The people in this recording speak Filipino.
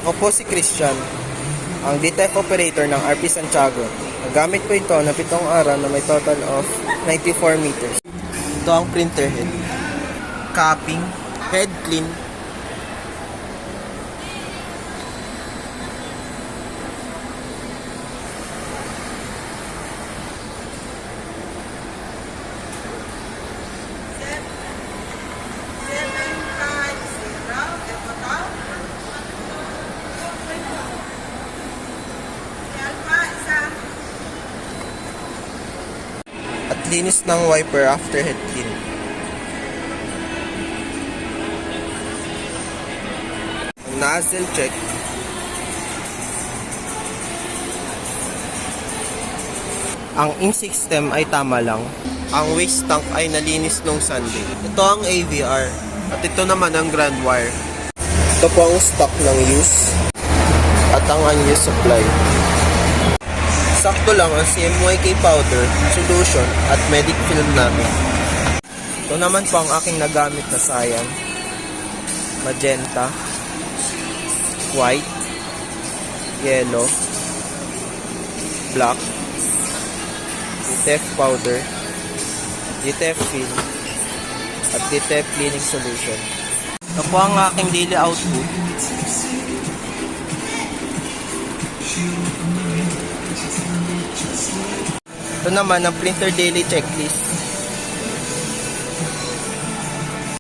Ako po si Christian, ang DTEC operator ng RP Santiago. Nagamit po ito na 7 araw na may total of 94 meters. Ito ang printer head. Capping, head clean, at linis ng wiper after head clean. Ang nozzle check. Ang ink system ay tama lang. Ang waste tank ay nalinis nung Sunday. Ito ang AVR at ito naman ang ground wire. Ito po ang stock ng use at ang unused supply. Sakto lang ang CMYK powder, solution at medic film namin. Ito naman po ang aking nagamit na sayan. Magenta, white, yellow, black, DTEF powder, DTEF film, at DTEF cleaning solution. Ito po ang aking daily output. Ito naman ang printer daily checklist.